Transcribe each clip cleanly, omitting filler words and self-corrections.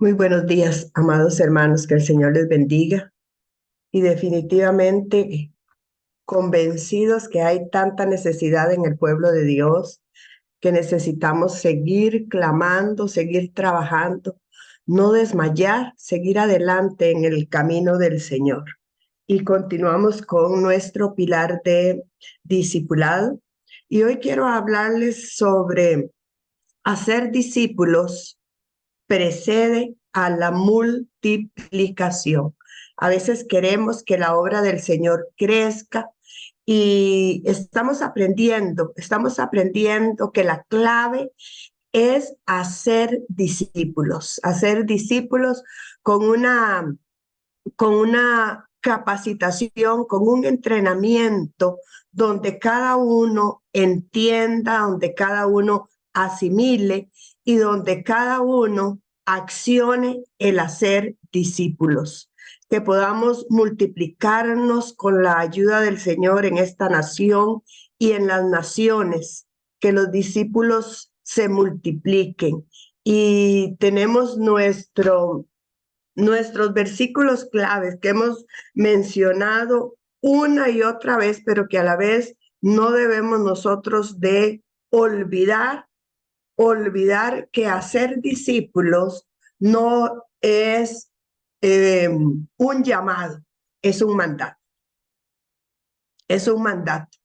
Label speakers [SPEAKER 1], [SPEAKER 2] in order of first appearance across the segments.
[SPEAKER 1] Muy buenos días, amados hermanos, que el Señor les bendiga y definitivamente convencidos que hay tanta necesidad en el pueblo de Dios, que necesitamos seguir clamando, seguir trabajando, no desmayar, seguir adelante en el camino del Señor. Y continuamos con nuestro pilar de discipulado. Y hoy quiero hablarles sobre hacer discípulos precede a la multiplicación. A veces queremos que la obra del Señor crezca y estamos aprendiendo que la clave es hacer discípulos con una capacitación, con un entrenamiento donde cada uno entienda, donde cada uno asimile y donde cada uno accione el hacer discípulos. Que podamos multiplicarnos con la ayuda del Señor en esta nación y en las naciones, que los discípulos se multipliquen. Y tenemos nuestros versículos claves que hemos mencionado una y otra vez, pero que a la vez no debemos nosotros de olvidar que hacer discípulos no es un llamado, es un mandato, es un mandato.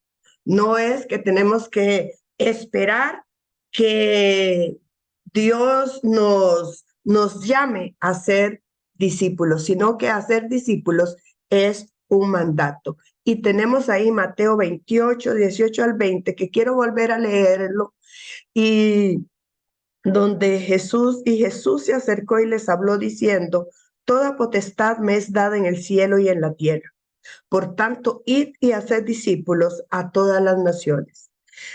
[SPEAKER 1] No es que tenemos que esperar que Dios nos llame a ser discípulos, sino que hacer discípulos es un mandato. Y tenemos ahí Mateo 28, 18 al 20, que quiero volver a leerlo, y donde Jesús se acercó y les habló diciendo: toda potestad me es dada en el cielo y en la tierra. Por tanto, id y haced discípulos a todas las naciones,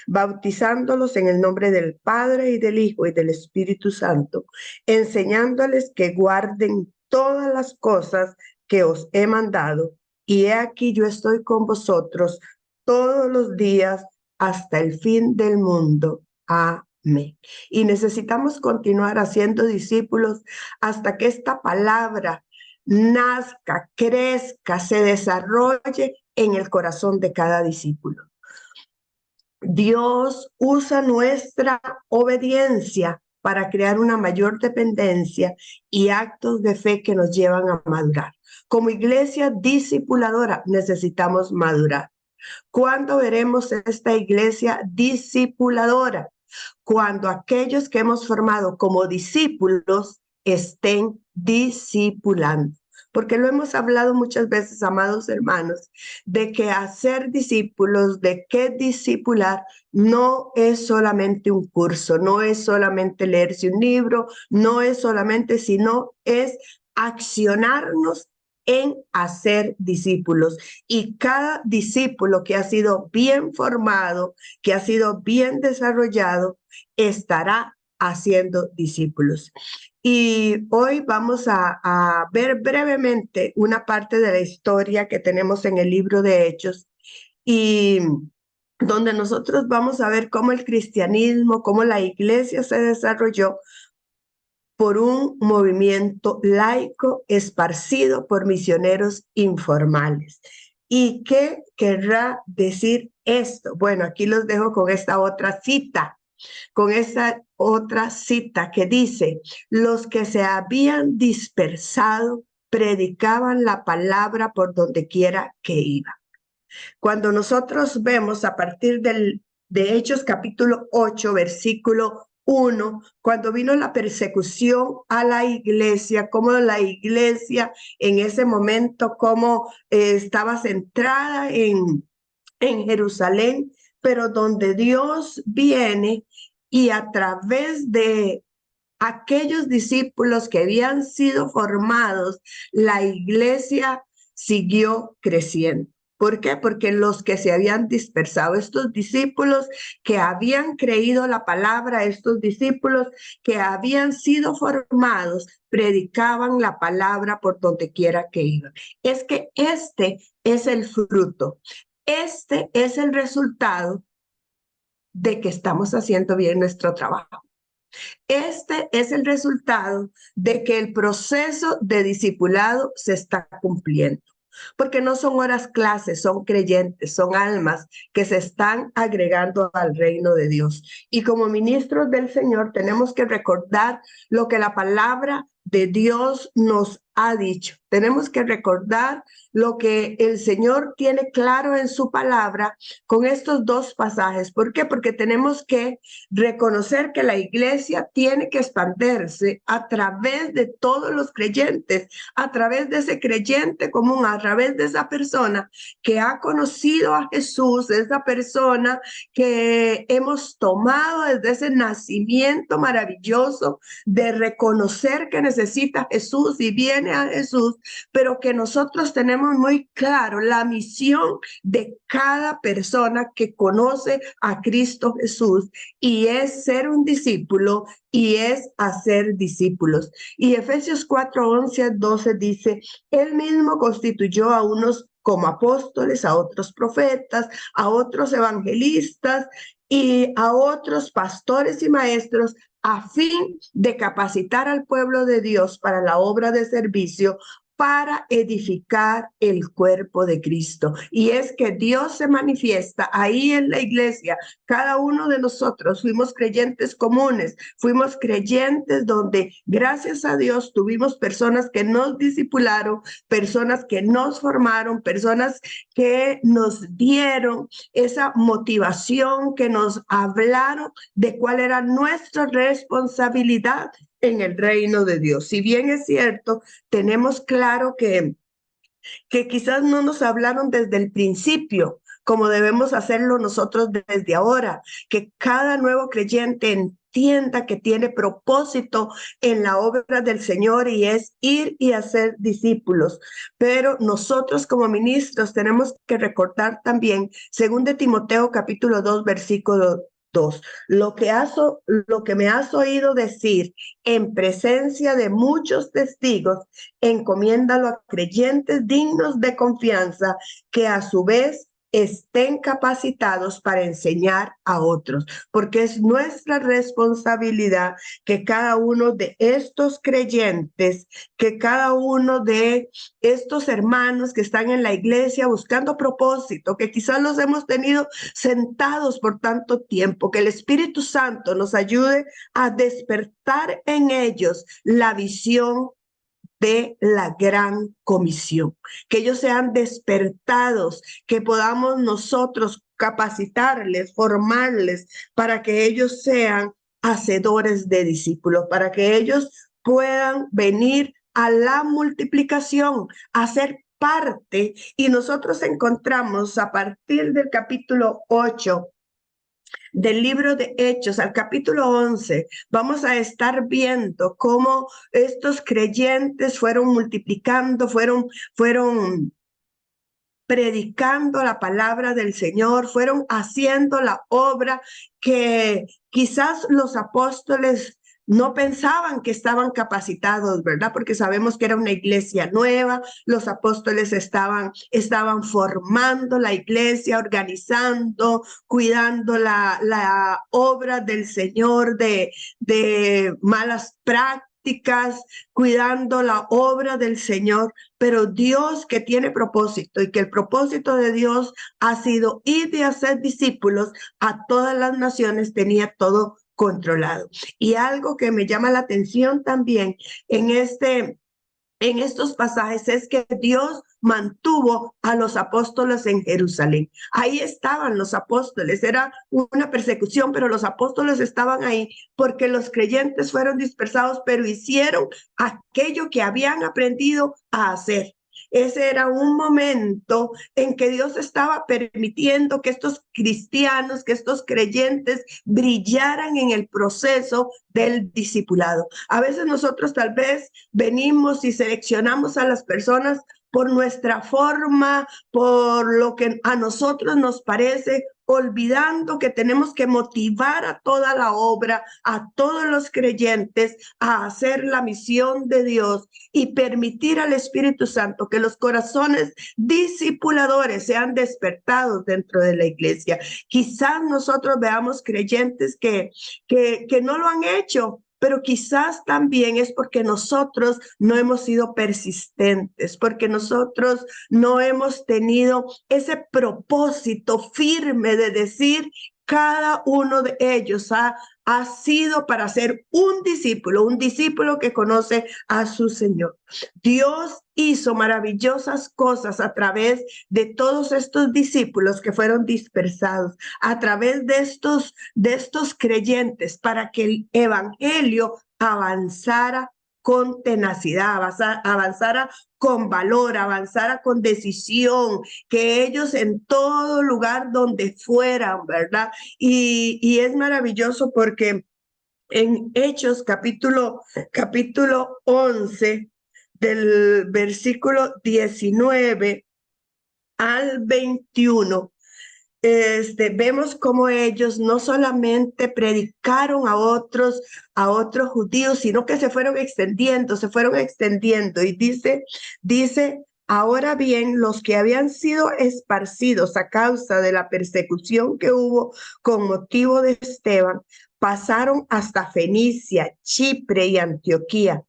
[SPEAKER 1] bautizándolos en el nombre del Padre y del Hijo y del Espíritu Santo, enseñándoles que guarden todas las cosas que os he mandado. Y he aquí yo estoy con vosotros todos los días hasta el fin del mundo. Amén. Y necesitamos continuar haciendo discípulos hasta que esta palabra nazca, crezca, se desarrolle en el corazón de cada discípulo. Dios usa nuestra obediencia para crear una mayor dependencia y actos de fe que nos llevan a madurar. Como iglesia discipuladora necesitamos madurar. ¿Cuándo veremos esta iglesia discipuladora? Cuando aquellos que hemos formado como discípulos estén discipulando. Porque lo hemos hablado muchas veces, amados hermanos, de que hacer discípulos, de que discipular, no es solamente un curso, no es solamente leerse un libro, no es solamente, sino es accionarnos en hacer discípulos. Y cada discípulo que ha sido bien formado, que ha sido bien desarrollado, estará haciendo discípulos. Y hoy vamos a ver brevemente una parte de la historia que tenemos en el libro de Hechos, y donde nosotros vamos a ver cómo el cristianismo, cómo la iglesia se desarrolló por un movimiento laico esparcido por misioneros informales. ¿Y qué querrá decir esto? Bueno, aquí los dejo con esa otra cita que dice: los que se habían dispersado predicaban la palabra por donde quiera que iban. Cuando nosotros vemos a partir de Hechos capítulo 8, versículo 1, cuando vino la persecución a la iglesia, cómo la iglesia en ese momento, cómo estaba centrada en Jerusalén, pero donde Dios viene y a través de aquellos discípulos que habían sido formados, la iglesia siguió creciendo. ¿Por qué? Porque los que se habían dispersado, estos discípulos que habían creído la palabra, estos discípulos que habían sido formados, predicaban la palabra por donde quiera que iban. Es que este es el fruto, este es el resultado de que estamos haciendo bien nuestro trabajo. Este es el resultado de que el proceso de discipulado se está cumpliendo. Porque no son horas clases, son creyentes, son almas que se están agregando al reino de Dios. Y como ministros del Señor tenemos que recordar lo que la palabra de Dios nos ha dicho. Tenemos que recordar lo que el Señor tiene claro en su palabra con estos dos pasajes. ¿Por qué? Porque tenemos que reconocer que la iglesia tiene que expandirse a través de todos los creyentes, a través de ese creyente común, a través de esa persona que ha conocido a Jesús, esa persona que hemos tomado desde ese nacimiento maravilloso de reconocer que necesita a Jesús y viene a Jesús, pero que nosotros tenemos muy claro la misión de cada persona que conoce a Cristo Jesús, y es ser un discípulo y es hacer discípulos. Y Efesios 4, 11 al 12 dice, Él mismo constituyó a unos como apóstoles, a otros profetas, a otros evangelistas y a otros pastores y maestros, a fin de capacitar al pueblo de Dios para la obra de servicio, para edificar el cuerpo de Cristo. Y es que Dios se manifiesta ahí en la iglesia. Cada uno de nosotros fuimos creyentes comunes, fuimos creyentes donde, gracias a Dios, tuvimos personas que nos discipularon, personas que nos formaron, personas que nos dieron esa motivación, que nos hablaron de cuál era nuestra responsabilidad en el reino de Dios. Si bien es cierto, tenemos claro que quizás no nos hablaron desde el principio, como debemos hacerlo nosotros desde ahora, que cada nuevo creyente entienda que tiene propósito en la obra del Señor y es ir y hacer discípulos. Pero nosotros como ministros tenemos que recordar también, según de Timoteo capítulo 2, versículo 2, lo que me has oído decir en presencia de muchos testigos, encomiéndalo a creyentes dignos de confianza, que a su vez estén capacitados para enseñar a otros, porque es nuestra responsabilidad que cada uno de estos creyentes, que cada uno de estos hermanos que están en la iglesia buscando propósito, que quizás los hemos tenido sentados por tanto tiempo, que el Espíritu Santo nos ayude a despertar en ellos la visión de la gran comisión, que ellos sean despertados, que podamos nosotros capacitarles, formarles para que ellos sean hacedores de discípulos, para que ellos puedan venir a la multiplicación, a ser parte. Y nosotros encontramos a partir del capítulo 8 del libro de Hechos al capítulo 11, vamos a estar viendo cómo estos creyentes fueron multiplicando, fueron predicando la palabra del Señor, fueron haciendo la obra que quizás los apóstoles no pensaban que estaban capacitados, ¿verdad? Porque sabemos que era una iglesia nueva, los apóstoles estaban formando la iglesia, organizando, cuidando la obra del Señor de malas prácticas, cuidando la obra del Señor, pero Dios que tiene propósito y que el propósito de Dios ha sido ir de hacer discípulos a todas las naciones, tenía todo controlado. Y algo que me llama la atención también en estos pasajes es que Dios mantuvo a los apóstoles en Jerusalén. Ahí estaban los apóstoles, era una persecución, pero los apóstoles estaban ahí porque los creyentes fueron dispersados, pero hicieron aquello que habían aprendido a hacer. Ese era un momento en que Dios estaba permitiendo que estos cristianos, que estos creyentes brillaran en el proceso del discipulado. A veces nosotros tal vez venimos y seleccionamos a las personas por nuestra forma, por lo que a nosotros nos parece, olvidando que tenemos que motivar a toda la obra, a todos los creyentes a hacer la misión de Dios y permitir al Espíritu Santo que los corazones discipuladores sean despertados dentro de la iglesia. Quizás nosotros veamos creyentes que no lo han hecho, pero quizás también es porque nosotros no hemos sido persistentes, porque nosotros no hemos tenido ese propósito firme de decir, cada uno de ellos ha sido para ser un discípulo que conoce a su Señor. Dios hizo maravillosas cosas a través de todos estos discípulos que fueron dispersados, a través de estos creyentes, para que el evangelio avanzara con tenacidad, avanzara con valor, avanzara con decisión, que ellos en todo lugar donde fueran, ¿verdad? Y es maravilloso porque en Hechos capítulo 11, del versículo 19 al 21, vemos cómo ellos no solamente predicaron a otros judíos, sino que se fueron extendiendo. Y dice, ahora bien, los que habían sido esparcidos a causa de la persecución que hubo con motivo de Esteban, pasaron hasta Fenicia, Chipre y Antioquía,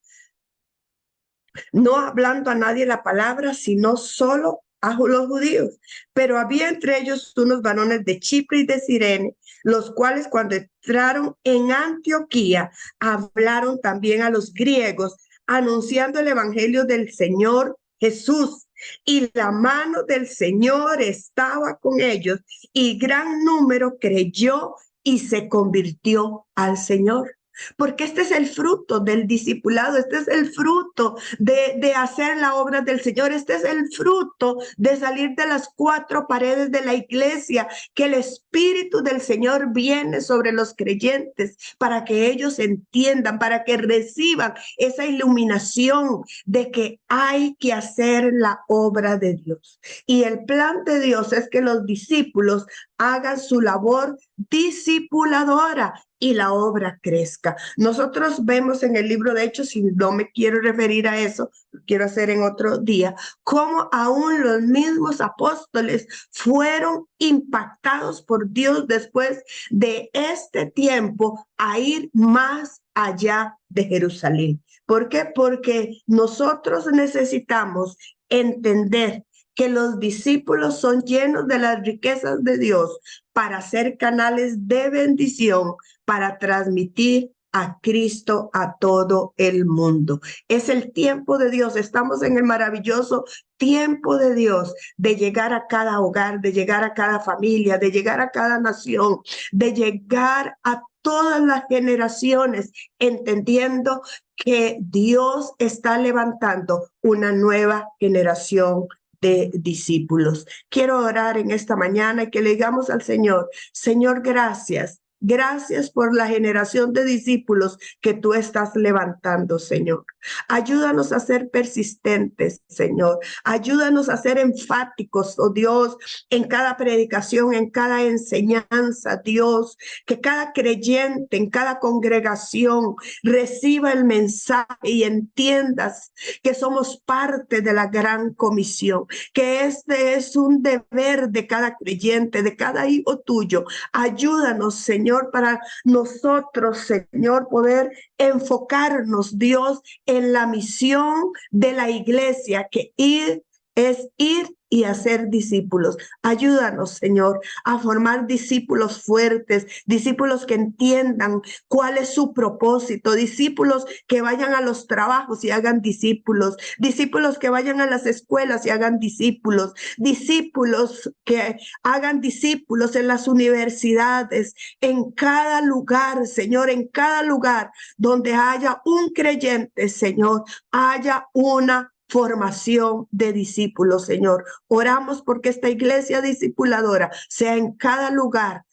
[SPEAKER 1] no hablando a nadie la palabra, sino solo a los judíos. Pero había entre ellos unos varones de Chipre y de Cirene, los cuales cuando entraron en Antioquía, hablaron también a los griegos, anunciando el evangelio del Señor Jesús. Y la mano del Señor estaba con ellos, y gran número creyó y se convirtió al Señor. Porque este es el fruto del discipulado, este es el fruto de hacer la obra del Señor, este es el fruto de salir de las cuatro paredes de la iglesia, que el Espíritu del Señor viene sobre los creyentes para que ellos entiendan, para que reciban esa iluminación de que hay que hacer la obra de Dios. Y el plan de Dios es que los discípulos hagan su labor discipuladora y la obra crezca. Nosotros vemos en el libro de Hechos, y no me quiero referir a eso, lo quiero hacer en otro día, cómo aún los mismos apóstoles fueron impactados por Dios después de este tiempo a ir más allá de Jerusalén. ¿Por qué? Porque nosotros necesitamos entender que los discípulos son llenos de las riquezas de Dios para ser canales de bendición, para transmitir a Cristo a todo el mundo. Es el tiempo de Dios. Estamos en el maravilloso tiempo de Dios de llegar a cada hogar, de llegar a cada familia, de llegar a cada nación, de llegar a todas las generaciones, entendiendo que Dios está levantando una nueva generación de discípulos. Quiero orar en esta mañana y que le digamos al Señor, Señor, gracias. Gracias por la generación de discípulos que tú estás levantando, Señor. Ayúdanos a ser persistentes, Señor. Ayúdanos a ser enfáticos, oh Dios, en cada predicación, en cada enseñanza, Dios. Que cada creyente en cada congregación reciba el mensaje y entiendas que somos parte de la gran comisión, que este es un deber de cada creyente, de cada hijo tuyo. Ayúdanos, Señor, para nosotros, Señor, poder enfocarnos, Dios, en la misión de la iglesia, que es ir y hacer discípulos. Ayúdanos, Señor, a formar discípulos fuertes, discípulos que entiendan cuál es su propósito, discípulos que vayan a los trabajos y hagan discípulos, discípulos que vayan a las escuelas y hagan discípulos, discípulos que hagan discípulos en las universidades, en cada lugar, Señor, en cada lugar donde haya un creyente, Señor, haya una formación de discípulos, Señor. Oramos porque esta iglesia discipuladora sea en cada lugar,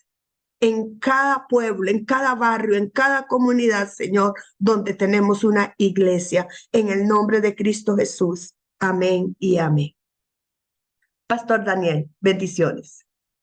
[SPEAKER 1] en cada pueblo, en cada barrio, en cada comunidad, Señor, donde tenemos una iglesia, en el nombre de Cristo Jesús. Amén y amén. Pastor Daniel, bendiciones.